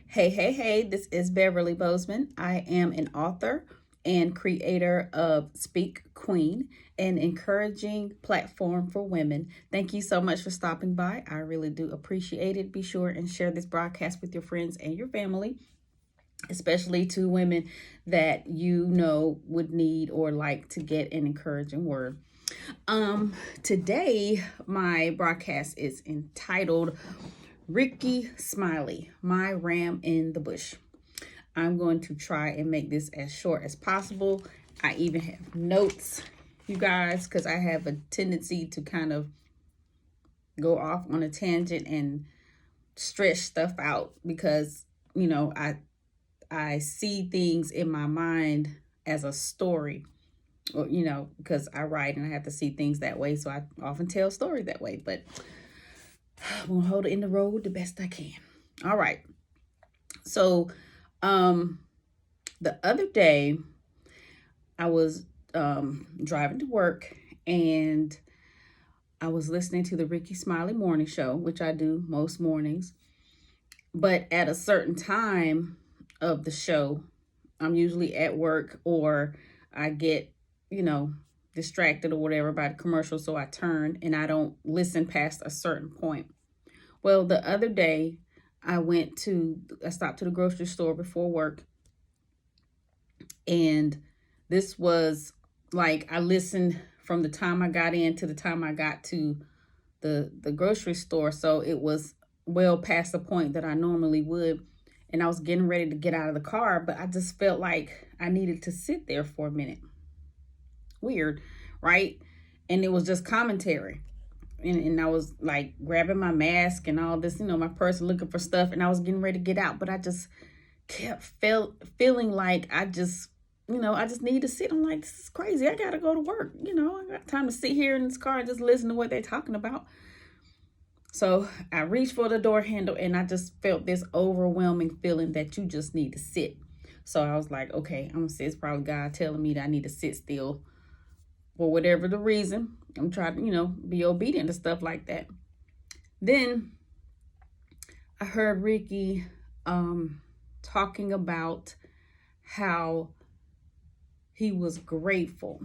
Hey, this is Beverly Bozeman. I am an author and creator of Speak Queen, an encouraging platform for women. Thank you so much for stopping by. I really do appreciate it. Be sure and share this broadcast with your friends and your family, especially to women that you know would need or like to get an encouraging word. Today my broadcast is entitled Rickey Smiley, My Ram in the Bush. I'm going to try and make this as short as possible. I even have notes, you guys, because I have a tendency to kind of go off on a tangent and stretch stuff out because, I see things in my mind as a story, or, because I write and I have to see things that way. So I often tell stories that way, but I'm going to hold it in the road the best I can. All right. So, the other day I was driving to work and I was listening to the Rickey Smiley morning show, which I do most mornings. But at a certain time of the show, I'm usually at work or I get, distracted or whatever by the commercial. So I turn and I don't listen past a certain point. Well, the other day I stopped to the grocery store before work. And this was like, I listened from the time I got in to the time I got to the grocery store. So it was well past the point that I normally would. And I was getting ready to get out of the car, but I just felt like I needed to sit there for a minute. Weird, right? And it was just commentary. And I was like grabbing my mask and all this, my purse, looking for stuff. And I was getting ready to get out, but I just kept feeling like I just need to sit. I'm like, this is crazy. I got to go to work. I got time to sit here in this car and just listen to what they're talking about. So I reached for the door handle and I just felt this overwhelming feeling that you just need to sit. So I was like, okay, I'm going to sit. It's probably God telling me that I need to sit still for whatever the reason. I'm trying to, be obedient to stuff like that. Then I heard Rickey talking about how he was grateful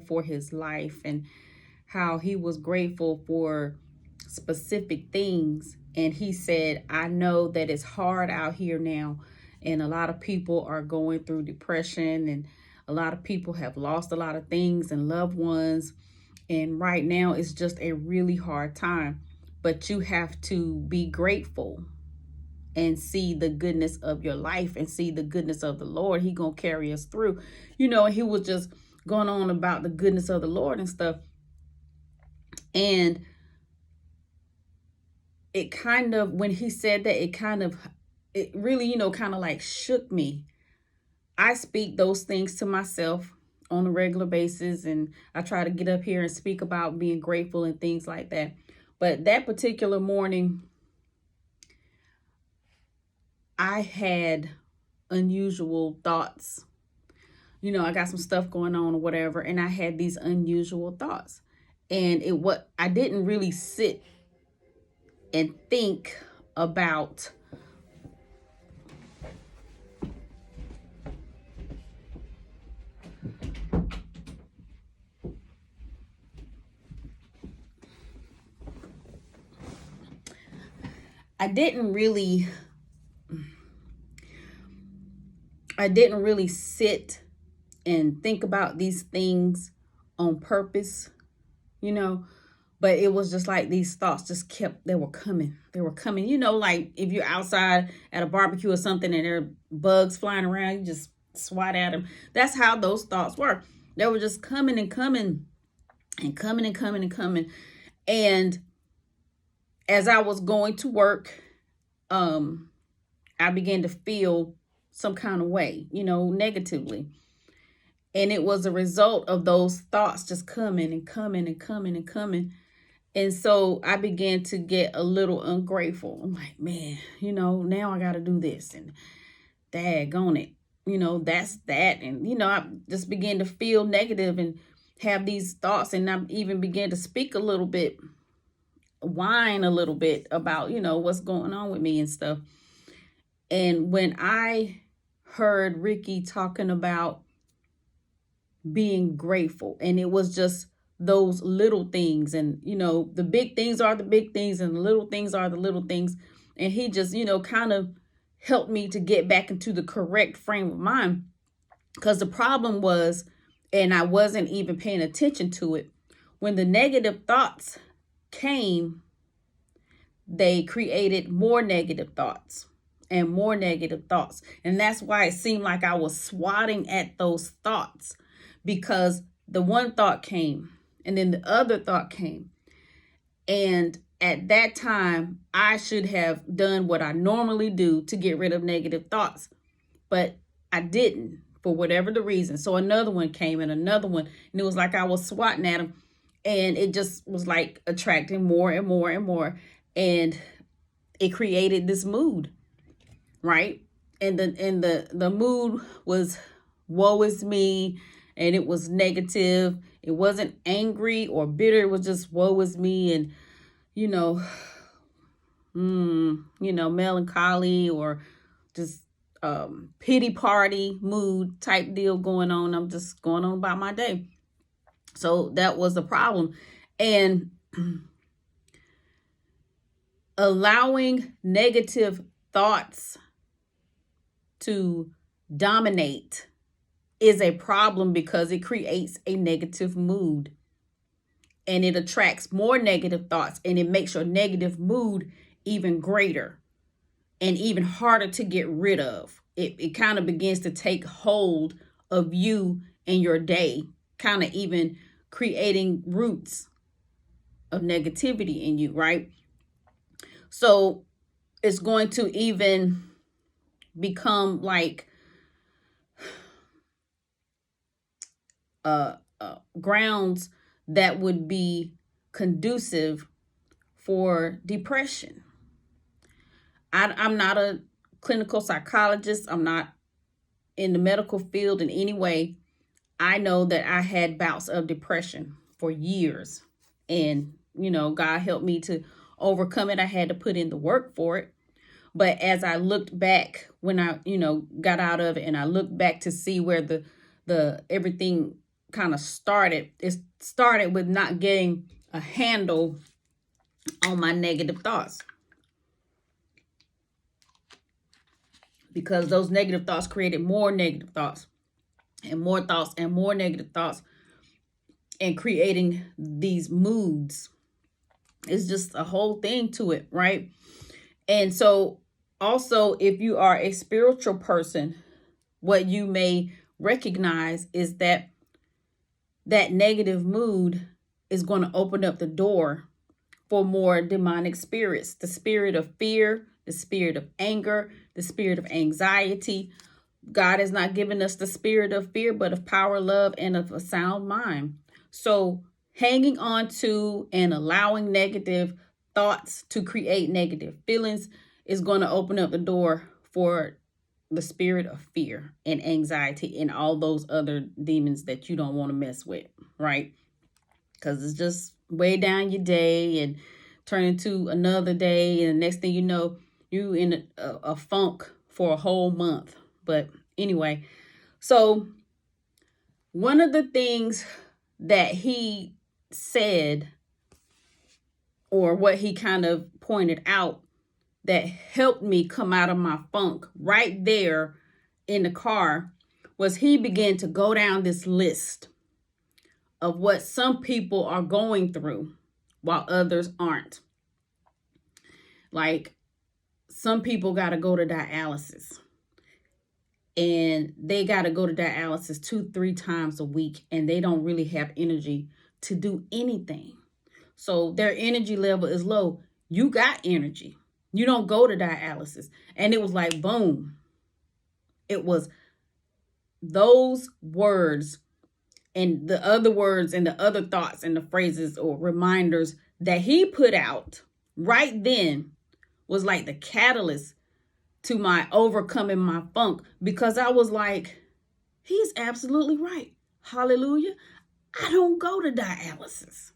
for his life and how he was grateful for specific things. And he said, I know that it's hard out here now, and a lot of people are going through depression, and a lot of people have lost a lot of things and loved ones. And right now it's just a really hard time, but you have to be grateful and see the goodness of your life and see the goodness of the Lord. He gonna carry us through, and he was just going on about the goodness of the Lord and stuff. And it kind of, when he said that, it really, kind of like shook me. I speak those things to myself on a regular basis, and I try to get up here and speak about being grateful and things like that. But that particular morning, I had unusual thoughts. I got some stuff going on or whatever, and I had these unusual thoughts. And I didn't really sit and think about I didn't really sit and think about these things on purpose, but it was just like these thoughts they were coming. Like if you're outside at a barbecue or something and there are bugs flying around, you just swat at them. That's how those thoughts were. They were just coming and coming and coming and coming and coming. And as I was going to work, I began to feel some kind of way, negatively. And it was a result of those thoughts just coming and coming and coming and coming. And so I began to get a little ungrateful. I'm like, man, now I got to do this, and daggone it, that's that. And, I just began to feel negative and have these thoughts. And I even began to speak a little bit whine a little bit about, what's going on with me and stuff. And when I heard Rickey talking about being grateful, and it was just those little things, and the big things are the big things and the little things are the little things, and he just kind of helped me to get back into the correct frame of mind. Because the problem was, and I wasn't even paying attention to it, when the negative thoughts came, they created more negative thoughts and more negative thoughts. And that's why it seemed like I was swatting at those thoughts, because the one thought came and then the other thought came. And at that time, I should have done what I normally do to get rid of negative thoughts, but I didn't, for whatever the reason. So another one came and another one, and it was like I was swatting at them, and it just was like attracting more and more and more. And it created this mood, right? And the mood was woe is me, and it was negative. It wasn't angry or bitter. It was just woe is me, and melancholy, or just pity party mood type deal going on. I'm just going on about my day. So that was the problem. And allowing negative thoughts to dominate is a problem, because it creates a negative mood, and it attracts more negative thoughts, and it makes your negative mood even greater and even harder to get rid of. It kind of begins to take hold of you and your day, kind of even creating roots of negativity in you, right? So it's going to even become like grounds that would be conducive for depression. I'm not a clinical psychologist. I'm not in the medical field in any way. I know that I had bouts of depression for years, and God helped me to overcome it. I had to put in the work for it. But as I looked back, when I got out of it, and I looked back to see where the everything kind of started, it started with not getting a handle on my negative thoughts, because those negative thoughts created more negative thoughts and more thoughts and more negative thoughts, and creating these moods. It's just a whole thing to it, right? And so also, if you are a spiritual person, what you may recognize is that negative mood is going to open up the door for more demonic spirits, the spirit of fear, the spirit of anger, the spirit of anxiety. God has not given us the spirit of fear, but of power, love, and of a sound mind. So hanging on to and allowing negative thoughts to create negative feelings is going to open up the door for the spirit of fear and anxiety and all those other demons that you don't want to mess with, right? Because it's just way down your day and turn into another day, and the next thing you know, you in a funk for a whole month. But anyway, so one of the things that he said, or what he kind of pointed out, that helped me come out of my funk right there in the car, was he began to go down this list of what some people are going through while others aren't. Like, some people got to go to dialysis, and they got to go to dialysis 2-3 times a week, and they don't really have energy to do anything. So their energy level is low. You got energy. You don't go to dialysis. And it was like, boom. It was those words and the other words and the other thoughts and the phrases or reminders that he put out right then was like the catalyst to my overcoming my funk, because I was like, he's absolutely right. Hallelujah. I don't go to dialysis.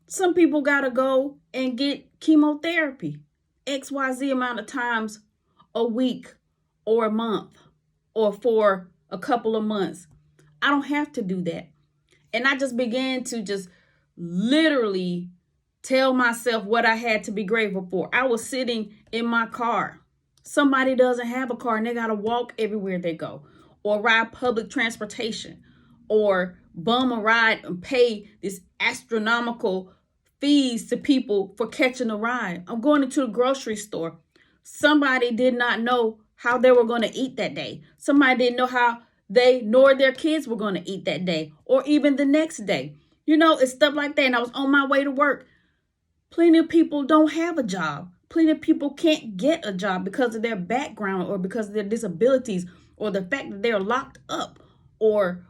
Some people got to go and get chemotherapy XYZ amount of times a week or a month or for a couple of months. I don't have to do that. And I just began to just literally tell myself what I had to be grateful for. I was sitting in my car. Somebody doesn't have a car and they got to walk everywhere they go, or ride public transportation, or bum a ride and pay this astronomical fees to people for catching a ride. I'm going into the grocery store. Somebody did not know how they were going to eat that day. Somebody didn't know how they nor their kids were going to eat that day or even the next day. It's stuff like that. And I was on my way to work. Plenty of people don't have a job. Plenty of people can't get a job because of their background or because of their disabilities or the fact that they're locked up or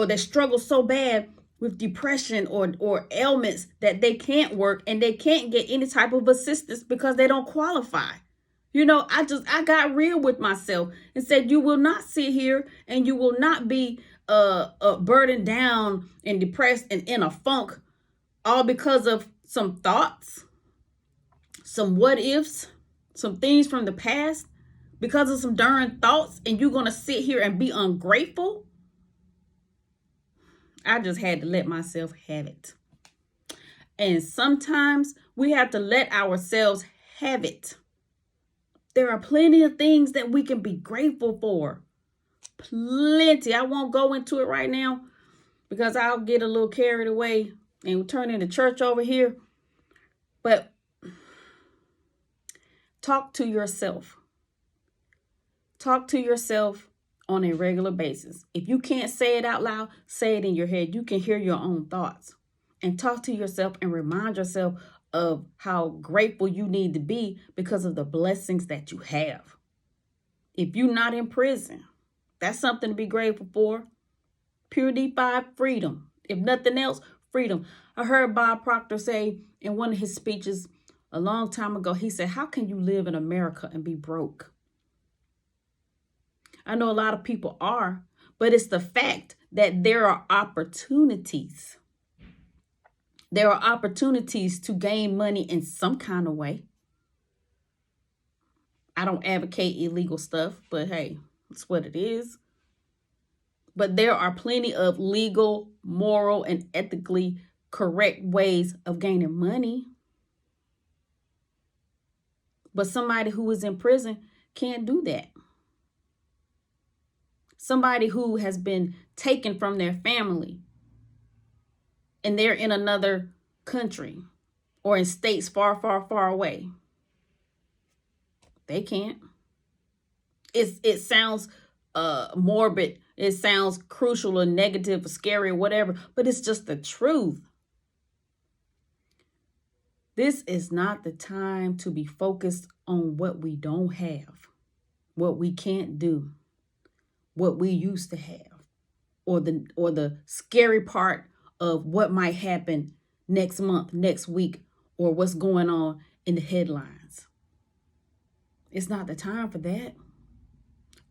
they struggle so bad with depression or ailments that they can't work and they can't get any type of assistance because they don't qualify. I got real with myself and said, you will not sit here and you will not be burdened down and depressed and in a funk all because of some thoughts, some what ifs, some things from the past, because of some darn thoughts, and you're going to sit here and be ungrateful. I just had to let myself have it. And sometimes we have to let ourselves have it. There are plenty of things that we can be grateful for. Plenty. I won't go into it right now because I'll get a little carried away and turn into church over here. But talk to yourself. Talk to yourself on a regular basis. If you can't say it out loud, say it in your head. You can hear your own thoughts. And talk to yourself and remind yourself of how grateful you need to be because of the blessings that you have. If you're not in prison, that's something to be grateful for. Pure D5 freedom. If nothing else, freedom. I heard Bob Proctor say in one of his speeches a long time ago, he said, how can you live in America and be broke? I know a lot of people are, but it's the fact that there are opportunities. There are opportunities to gain money in some kind of way. I don't advocate illegal stuff, but hey, it's what it is. But there are plenty of legal, moral, and ethically correct ways of gaining money. But somebody who is in prison can't do that. Somebody who has been taken from their family and they're in another country or in states far, far, far away. They can't. It sounds morbid. It sounds crucial or negative or scary or whatever, but it's just the truth. This is not the time to be focused on what we don't have, what we can't do, what we used to have, or the scary part of what might happen next month, next week, or what's going on in the headlines. It's not the time for that.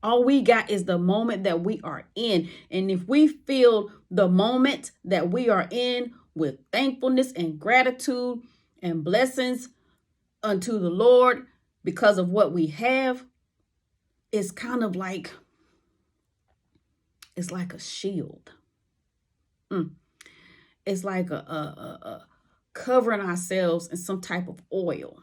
All we got is the moment that we are in. And if we feel the moment that we are in with thankfulness and gratitude and blessings unto the Lord because of what we have, it's kind of like, it's like a shield. It's like a covering ourselves in some type of oil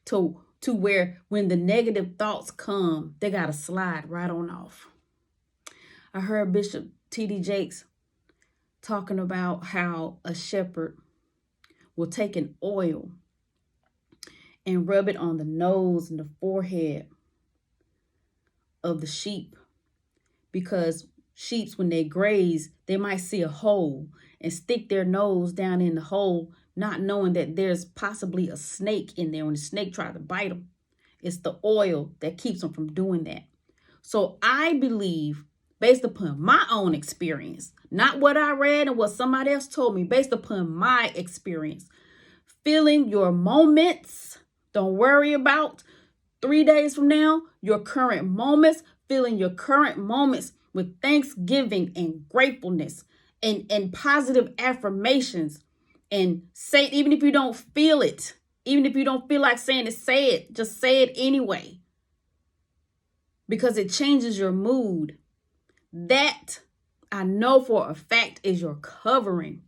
to where when the negative thoughts come, they got to slide right on off. I heard Bishop T.D. Jakes talking about how a shepherd will take an oil and rub it on the nose and the forehead of the sheep, because sheep, when they graze, they might see a hole and stick their nose down in the hole, not knowing that there's possibly a snake in there when the snake tries to bite them. It's the oil that keeps them from doing that. So I believe, based upon my own experience, not what I read and what somebody else told me, based upon my experience, feeling your moments, don't worry about 3 days from now, your current moments, feeling your current moments with thanksgiving and gratefulness and positive affirmations and say it, even if you don't feel it. Even if you don't feel like saying it, say it. Just say it anyway. Because it changes your mood. That, I know for a fact, is your covering.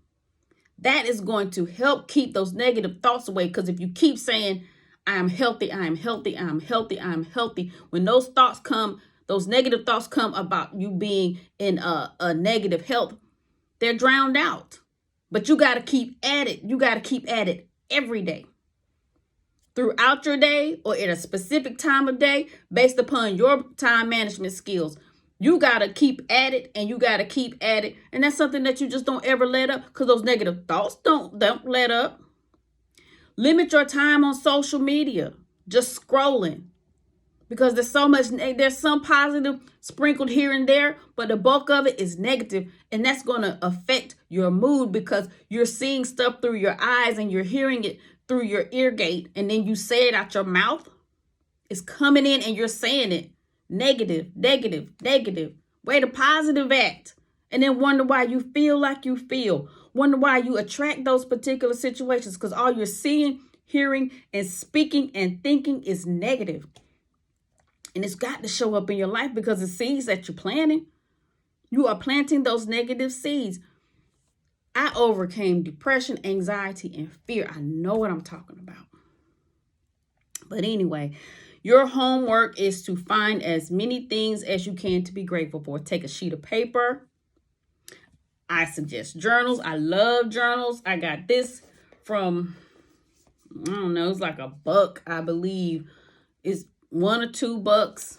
That is going to help keep those negative thoughts away. Because if you keep saying, I am healthy, I am healthy, I am healthy, I am healthy. When those thoughts come, those negative thoughts come about you being in a negative health, they're drowned out. But you got to keep at it. You got to keep at it every day. Throughout your day or at a specific time of day based upon your time management skills. You got to keep at it and you got to keep at it. And that's something that you just don't ever let up because those negative thoughts don't let up. Limit your time on social media, just scrolling. Because there's some positive sprinkled here and there, but the bulk of it is negative, and that's going to affect your mood because you're seeing stuff through your eyes and you're hearing it through your ear gate, and then you say it out your mouth. It's coming in and you're saying it. Negative, negative, negative. Way to positive act. And then wonder why you feel like you feel. Wonder why you attract those particular situations because all you're seeing, hearing, and speaking and thinking is negative. And it's got to show up in your life because the seeds that you're planting, you are planting those negative seeds. I overcame depression, anxiety, and fear. I know what I'm talking about. But anyway, your homework is to find as many things as you can to be grateful for. Take a sheet of paper. I suggest journals. I love journals. I got this from, I don't know, it's like $1, I believe. It's $1 or $2.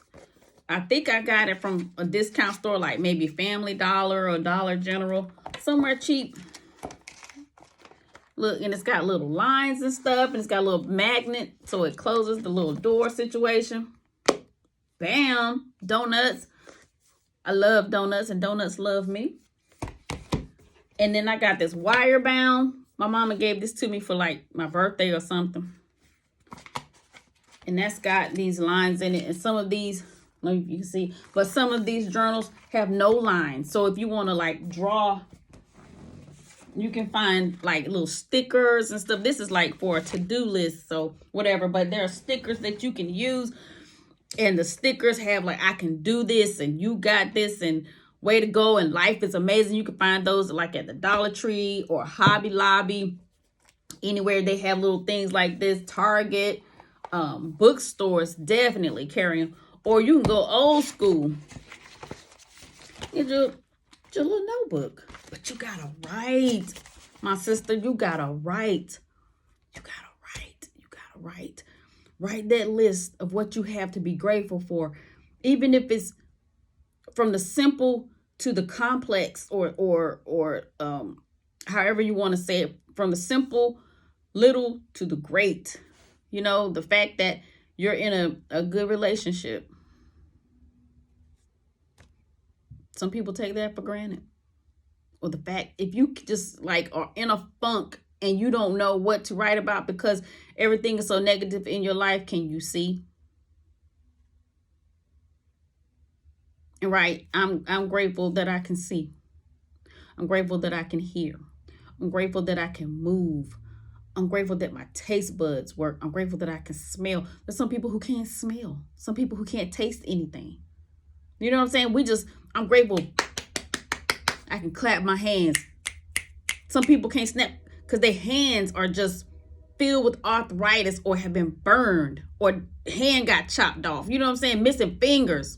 I think I got it from a discount store like maybe Family Dollar or Dollar General, somewhere cheap. Look, and it's got little lines and stuff, and it's got a little magnet so it closes the little door situation. Bam, donuts. I love donuts and donuts love me. And then I got this wire bound. My mama gave this to me for like my birthday or something. And that's got these lines in it. And some of these, I don't know if you can see, but some of these journals have no lines. So if you want to like draw, you can find like little stickers and stuff. This is like for a to-do list, so whatever. But there are stickers that you can use. And the stickers have like, I can do this and you got this and way to go and life is amazing. You can find those like at the Dollar Tree or Hobby Lobby. Anywhere they have little things like this. Target. Bookstores definitely carry them, or you can go old school. Get your little notebook, but you gotta write, my sister. You gotta write. You gotta write. You gotta write. Write that list of what you have to be grateful for, even if it's from the simple to the complex, or however you want to say it, from the simple, little to the great. You know, the fact that you're in a good relationship. Some people take that for granted. Or the fact, if you just like are in a funk and you don't know what to write about because everything is so negative in your life, can you see? And right, I'm grateful that I can see. I'm grateful that I can hear. I'm grateful that I can move. I'm grateful that my taste buds work. I'm grateful that I can smell. There's some people who can't smell. Some people who can't taste anything. You know what I'm saying? I'm grateful I can clap my hands. Some people can't snap because their hands are just filled with arthritis or have been burned or hand got chopped off. You know what I'm saying? Missing fingers.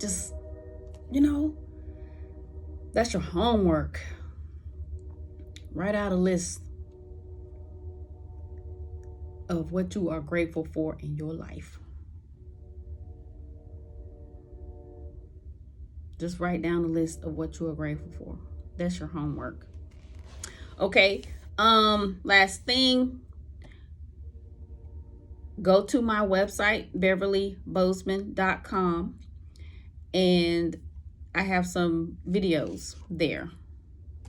Just, that's your homework. Write out a list of what you are grateful for in your life. Just write down a list of what you are grateful for. That's your homework. Okay. Last thing. Go to my website, beverlybozeman.com, and I have some videos there,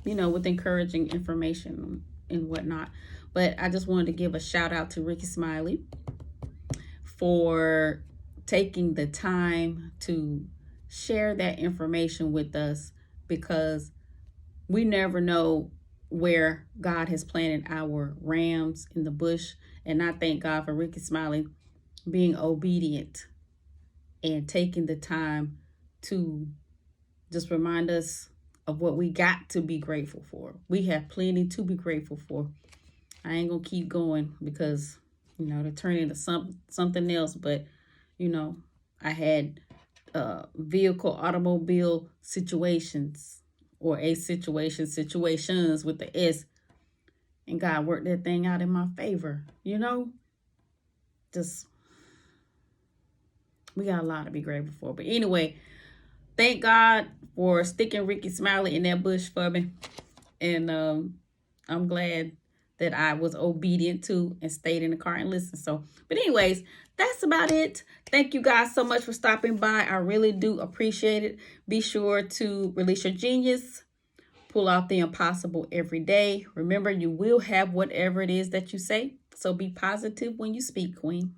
with encouraging information and whatnot. But I just wanted to give a shout out to Rickey Smiley for taking the time to share that information with us, because We never know where God has planted our rams in the bush. And I thank God for Rickey Smiley being obedient and taking the time to just remind us of what we got to be grateful for. We have plenty to be grateful for. I ain't gonna keep going because, to turn into something else. But, I had automobile situations, or situations with the S, and God worked that thing out in my favor. Just, we got a lot to be grateful for. But anyway, thank God for sticking Rickey Smiley in that bush for me. And I'm glad that I was obedient to and stayed in the car and listened. But anyways, that's about it. Thank you guys so much for stopping by. I really do appreciate it. Be sure to release your genius. Pull off the impossible every day. Remember, you will have whatever it is that you say. So be positive when you speak, Queen.